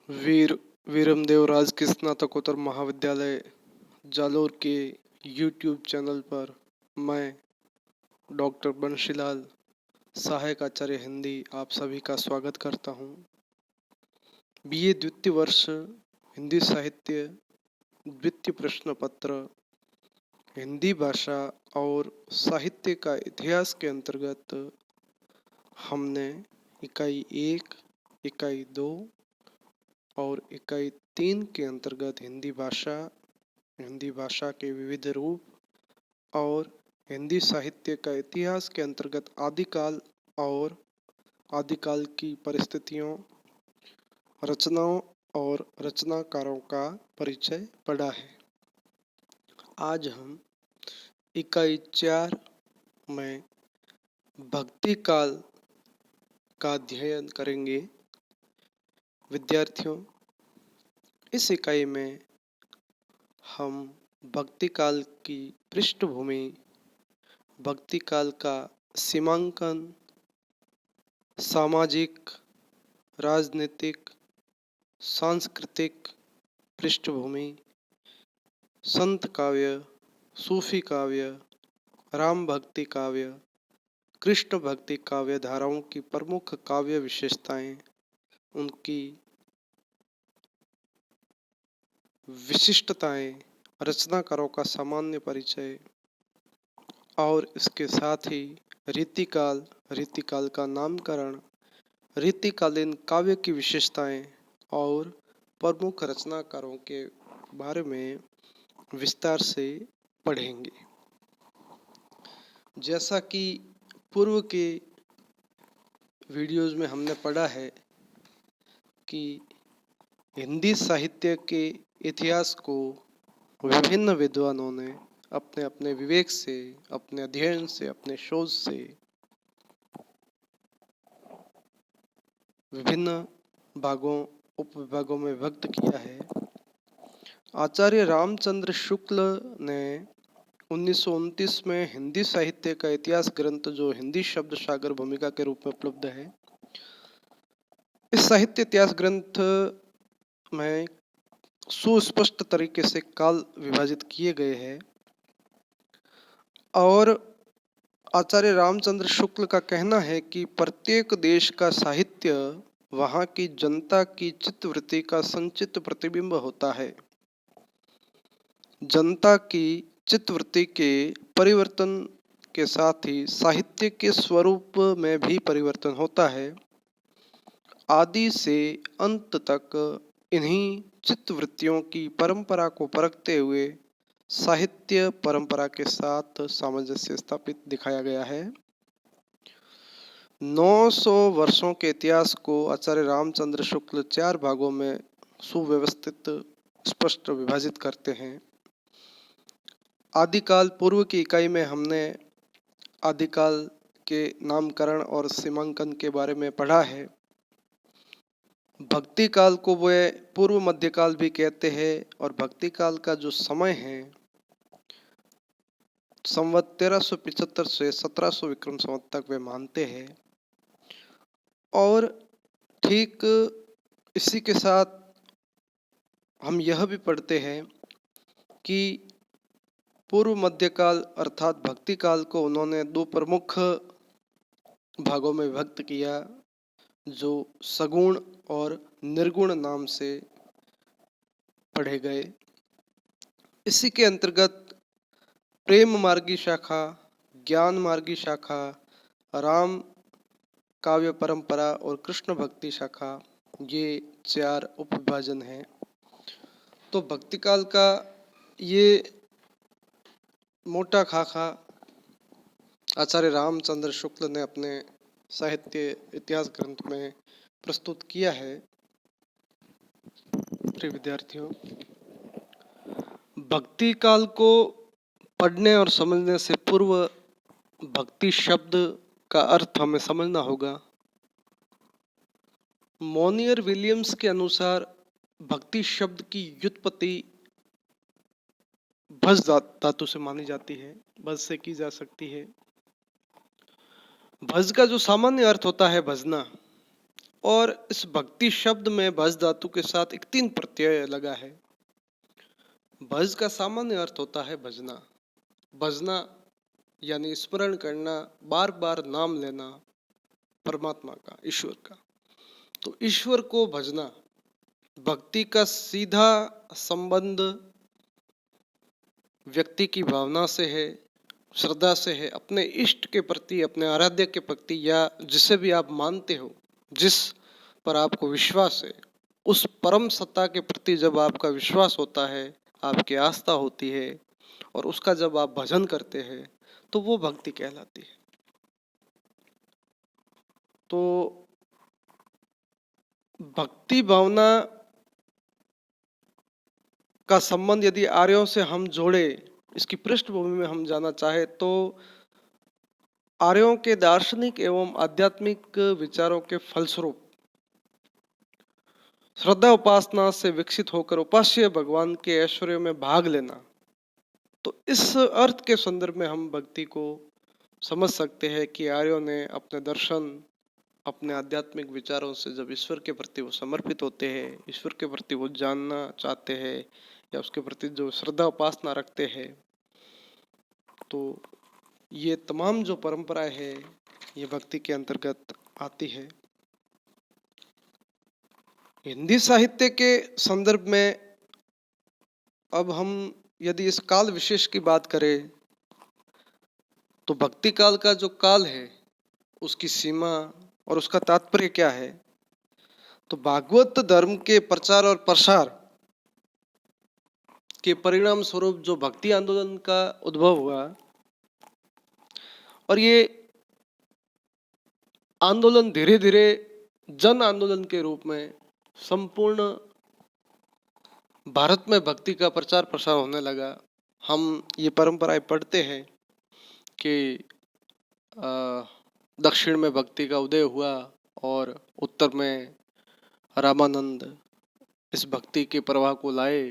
वीर वीरमदेव राजकीय स्नातकोत्तर महाविद्यालय जालोर के यूट्यूब चैनल पर मैं डॉक्टर बंशीलाल सहायक आचार्य हिंदी आप सभी का स्वागत करता हूं। बीए द्वितीय वर्ष हिंदी साहित्य द्वितीय प्रश्न पत्र हिंदी भाषा और साहित्य का इतिहास के अंतर्गत हमने इकाई 1, इकाई 2 और इकाई 3 के अंतर्गत हिंदी भाषा के विविध रूप और हिंदी साहित्य का इतिहास के अंतर्गत आदिकाल और आदिकाल की परिस्थितियों, रचनाओं और रचनाकारों का परिचय पढ़ा है। आज हम इकाई 4 में भक्ति काल का अध्ययन करेंगे। विद्यार्थियों, इस इकाई में हम भक्ति काल की पृष्ठभूमि, भक्ति काल का सीमांकन, सामाजिक, राजनीतिक, सांस्कृतिक पृष्ठभूमि, संत काव्य, सूफी काव्य, राम भक्ति काव्य, कृष्ण भक्ति काव्य धाराओं की प्रमुख काव्य विशेषताएं, उनकी विशिष्टताएं, रचनाकारों का सामान्य परिचय और इसके साथ ही रीतिकाल का नामकरण, रीतिकालीन काव्य की विशेषताएं और प्रमुख रचनाकारों के बारे में विस्तार से पढ़ेंगे। जैसा कि पूर्व के वीडियोज में हमने पढ़ा है कि हिंदी साहित्य के इतिहास को विभिन्न विद्वानों ने अपने अपने विवेक से, अपने अध्ययन से, अपने शोध से विभिन्न उपविभागों में व्यक्त किया है। आचार्य रामचंद्र शुक्ल ने 1929 में हिंदी साहित्य का इतिहास ग्रंथ, जो हिंदी शब्द सागर भूमिका के रूप में उपलब्ध है, इस साहित्य इतिहास ग्रंथ में सुस्पष्ट तरीके से काल विभाजित किए गए हैं और आचार्य रामचंद्र शुक्ल का कहना है कि प्रत्येक देश का साहित्य वहाँ की जनता की चित्तवृत्ति का संचित प्रतिबिंब होता है। जनता की चित्तवृत्ति के परिवर्तन के साथ ही साहित्य के स्वरूप में भी परिवर्तन होता है। आदि से अंत तक इन्हीं चित्तवृत्तियों की परंपरा को परखते हुए साहित्य परंपरा के साथ सामंजस्य स्थापित दिखाया गया है। 900 वर्षों के इतिहास को आचार्य रामचंद्र शुक्ल 4 भागों में सुव्यवस्थित स्पष्ट विभाजित करते हैं। आदिकाल पूर्व की इकाई में हमने आदिकाल के नामकरण और सीमांकन के बारे में पढ़ा है। भक्ति काल को वे पूर्व मध्यकाल भी कहते हैं और भक्ति काल का जो समय है संवत 1375 से 1700 विक्रम संवत तक वे मानते हैं। और ठीक इसी के साथ हम यह भी पढ़ते हैं कि पूर्व मध्यकाल अर्थात भक्ति काल को उन्होंने 2 प्रमुख भागों में विभक्त किया, जो सगुण और निर्गुण नाम से पढ़े गए। इसी के अंतर्गत प्रेम मार्गी शाखा, ज्ञान मार्गी शाखा, राम काव्य परंपरा और कृष्ण भक्ति शाखा, ये 4 उपविभाजन हैं। तो भक्ति काल का ये मोटा खाका आचार्य रामचंद्र शुक्ल ने अपने साहित्य इतिहास ग्रंथ में प्रस्तुत किया है। प्रिय विद्यार्थियों, भक्ति काल को पढ़ने और समझने से पूर्व भक्ति शब्द का अर्थ हमें समझना होगा। मोनियर विलियम्स के अनुसार भक्ति शब्द की व्युत्पत्ति भज धातु से मानी जाती है, भज से की जा सकती है। भज का जो सामान्य अर्थ होता है भजना, और इस भक्ति शब्द में भज धातु के साथ एक 3 प्रत्यय लगा है। भज का सामान्य अर्थ होता है भजना। भजना यानी स्मरण करना, बार बार नाम लेना परमात्मा का, ईश्वर का। तो ईश्वर को भजना, भक्ति का सीधा संबंध व्यक्ति की भावना से है, श्रद्धा से है, अपने इष्ट के प्रति, अपने आराध्य के प्रति, या जिसे भी आप मानते हो, जिस पर आपको विश्वास है, उस परम सत्ता के प्रति जब आपका विश्वास होता है, आपकी आस्था होती है और उसका जब आप भजन करते हैं तो वो भक्ति कहलाती है। तो भक्ति भावना का संबंध यदि आर्यों से हम जोड़े, इसकी पृष्ठभूमि में हम जाना चाहे तो आर्यों के दार्शनिक एवं आध्यात्मिक विचारों के फलस्वरूप श्रद्धा उपासना से विकसित होकर उपास्य भगवान के ऐश्वर्य में भाग लेना, तो इस अर्थ के संदर्भ में हम भक्ति को समझ सकते हैं कि आर्यों ने अपने दर्शन, अपने आध्यात्मिक विचारों से जब ईश्वर के प्रति वो समर्पित होते हैं, ईश्वर के प्रति वो जानना चाहते हैं या उसके प्रति जो श्रद्धा उपासना रखते हैं, तो ये तमाम जो परंपराएं है ये भक्ति के अंतर्गत आती है। हिंदी साहित्य के संदर्भ में अब हम यदि इस काल विशेष की बात करें तो भक्ति काल का जो काल है उसकी सीमा और उसका तात्पर्य क्या है, तो भागवत धर्म के प्रचार और प्रसार के परिणाम स्वरूप जो भक्ति आंदोलन का उद्भव हुआ और ये आंदोलन धीरे धीरे जन आंदोलन के रूप में संपूर्ण भारत में भक्ति का प्रचार प्रसार होने लगा। हम ये परंपराएं पढ़ते हैं कि दक्षिण में भक्ति का उदय हुआ और उत्तर में रामानंद इस भक्ति के प्रवाह को लाए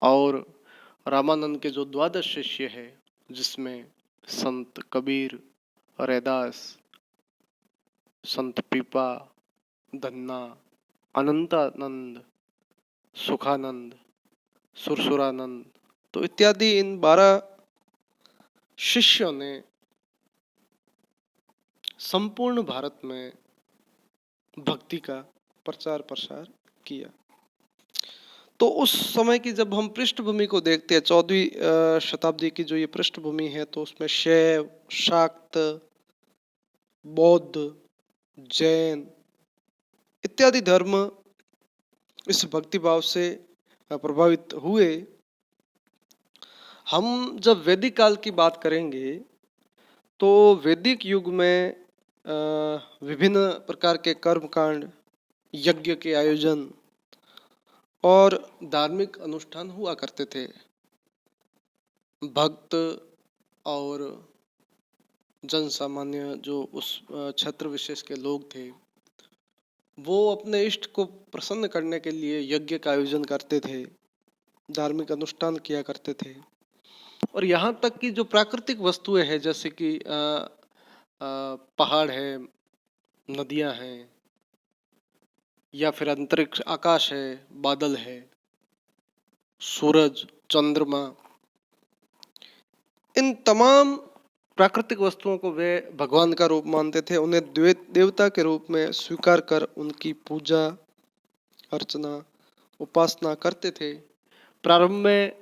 और रामानंद के जो 12 शिष्य है जिसमें संत कबीर, रैदास, संत पीपा, धन्ना, अनंतानंद, सुखानंद, सुरसुरानंद, तो इत्यादि इन 12 शिष्यों ने संपूर्ण भारत में भक्ति का प्रचार प्रसार किया। तो उस समय की जब हम पृष्ठभूमि को देखते हैं, 14वीं शताब्दी की जो ये पृष्ठभूमि है, तो उसमें शैव, शाक्त, बौद्ध, जैन इत्यादि धर्म इस भक्ति भाव से प्रभावित हुए। हम जब वैदिक काल की बात करेंगे तो वैदिक युग में विभिन्न प्रकार के कर्मकांड, यज्ञ के आयोजन और धार्मिक अनुष्ठान हुआ करते थे। भक्त और जन सामान्य जो उस क्षेत्र विशेष के लोग थे वो अपने इष्ट को प्रसन्न करने के लिए यज्ञ का आयोजन करते थे, धार्मिक अनुष्ठान किया करते थे। और यहाँ तक कि जो प्राकृतिक वस्तुएं हैं जैसे कि पहाड़ है, नदियां हैं या फिर अंतरिक्ष आकाश है, बादल है, सूरज, चंद्रमा, इन तमाम प्राकृतिक वस्तुओं को वे भगवान का रूप मानते थे, उन्हें देवता के रूप में स्वीकार कर उनकी पूजा अर्चना उपासना करते थे। प्रारंभ में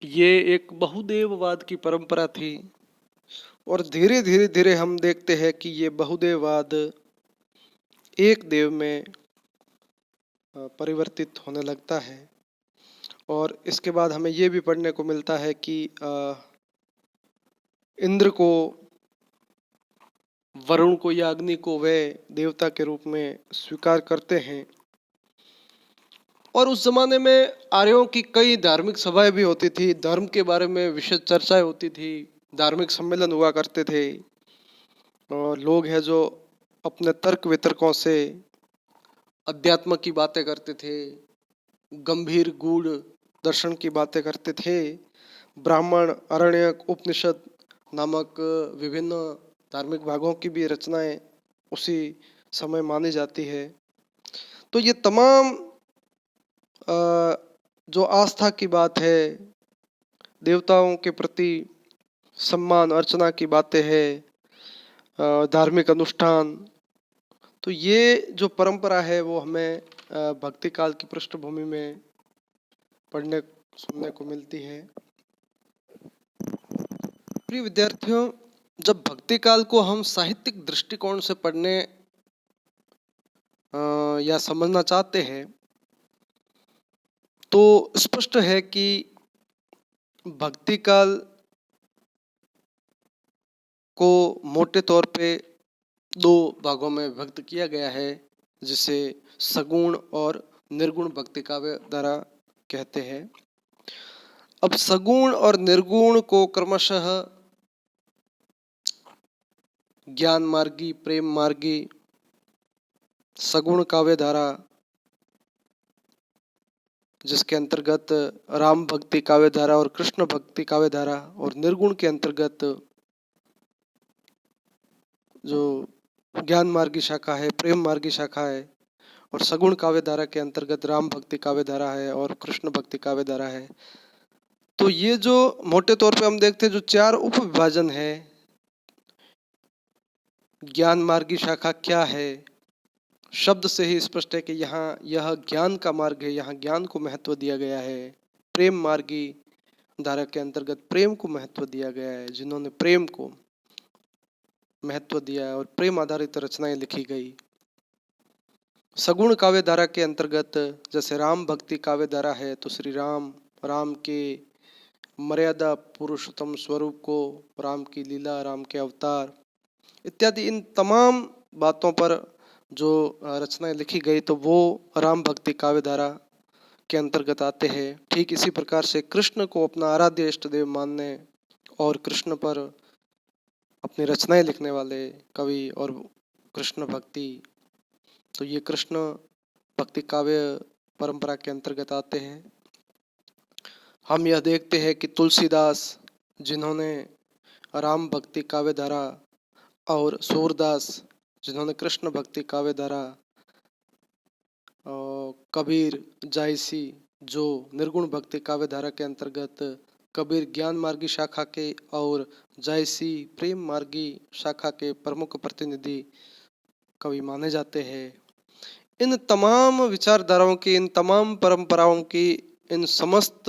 ये एक बहुदेववाद की परंपरा थी और धीरे धीरे धीरे हम देखते हैं कि ये बहुदेववाद एक देव में परिवर्तित होने लगता है। और इसके बाद हमें ये भी पढ़ने को मिलता है कि इंद्र को, वरुण को या अग्नि को वे देवता के रूप में स्वीकार करते हैं। और उस जमाने में आर्यों की कई धार्मिक सभाएं भी होती थी, धर्म के बारे में विशेष चर्चाएं होती थी, धार्मिक सम्मेलन हुआ करते थे और लोग हैं जो अपने तर्क वितर्कों से अध्यात्म की बातें करते थे, गंभीर गूढ़ दर्शन की बातें करते थे। ब्राह्मण, आरण्यक, उपनिषद नामक विभिन्न धार्मिक भागों की भी रचनाएं उसी समय मानी जाती है। तो ये तमाम जो आस्था की बात है, देवताओं के प्रति सम्मान अर्चना की बातें हैं, धार्मिक अनुष्ठान, तो ये जो परंपरा है वो हमें भक्ति काल की पृष्ठभूमि में पढ़ने सुनने को मिलती है। प्रिय विद्यार्थियों, जब भक्ति काल को हम साहित्यिक दृष्टिकोण से पढ़ने या समझना चाहते हैं तो स्पष्ट है कि भक्ति काल को मोटे तौर पे दो भागों में विभक्त किया गया है, जिसे सगुण और निर्गुण भक्ति काव्य धारा कहते हैं। अब सगुण और निर्गुण को क्रमशः ज्ञान मार्गी, प्रेम मार्गी, सगुण काव्य धारा, जिसके अंतर्गत राम भक्ति काव्य धारा और कृष्ण भक्ति काव्य धारा, और निर्गुण के अंतर्गत जो ज्ञान मार्गी शाखा है, प्रेम मार्गी शाखा है, और सगुण काव्य धारा के अंतर्गत राम भक्ति काव्य धारा है और कृष्ण भक्ति काव्य धारा है। तो ये जो मोटे तौर पे हम देखते हैं जो चार उप विभाजन है, ज्ञान मार्गी शाखा क्या है, शब्द से ही स्पष्ट है कि यहाँ यह ज्ञान का मार्ग है, यहाँ ज्ञान को महत्व दिया गया है। प्रेम मार्गी धारा के अंतर्गत प्रेम को महत्व दिया गया है, जिन्होंने प्रेम को महत्व दिया और प्रेम आधारित रचनाएं लिखी गई। सगुण काव्य धारा के अंतर्गत जैसे राम भक्ति काव्य धारा है तो श्री राम, राम के मर्यादा पुरुषोत्तम स्वरूप को, राम की लीला, राम के अवतार इत्यादि, इन तमाम बातों पर जो रचनाएं लिखी गई तो वो राम भक्ति काव्य धारा के अंतर्गत आते हैं। ठीक इसी प्रकार से कृष्ण को अपना आराध्य इष्ट देव मानने और कृष्ण पर अपनी रचनाएं लिखने वाले कवि और कृष्ण भक्ति, तो ये कृष्ण भक्ति काव्य परंपरा के अंतर्गत आते हैं। हम यह देखते हैं कि तुलसीदास, जिन्होंने राम भक्ति काव्य धारा, और सूरदास, जिन्होंने कृष्ण भक्ति काव्य धारा, कबीर, जायसी, जो निर्गुण भक्ति काव्य धारा के अंतर्गत, कबीर ज्ञान मार्गी शाखा के और जायसी प्रेम मार्गी शाखा के प्रमुख प्रतिनिधि कवि माने जाते हैं। इन तमाम विचारधाराओं की, इन तमाम परंपराओं की, इन समस्त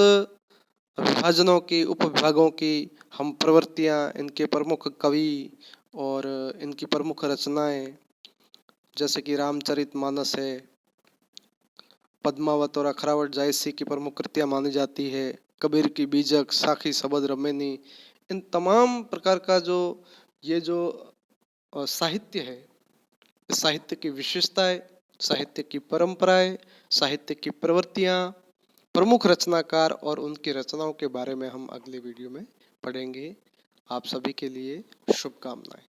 विभाजनों की, उपविभागों की हम प्रवृत्तियां, इनके प्रमुख कवि और इनकी प्रमुख रचनाएं, जैसे कि रामचरितमानस है, पद्मावत और अखरावट जायसी की प्रमुख कृतियां मानी जाती है, कबीर की बीजक, साखी, सबद, रमेनी, इन तमाम प्रकार का जो ये जो साहित्य है, इस साहित्य की विशेषताएं, साहित्य की परंपराएं, साहित्य की प्रवृत्तियां, प्रमुख रचनाकार और उनकी रचनाओं के बारे में हम अगले वीडियो में पढ़ेंगे। आप सभी के लिए शुभकामनाएं।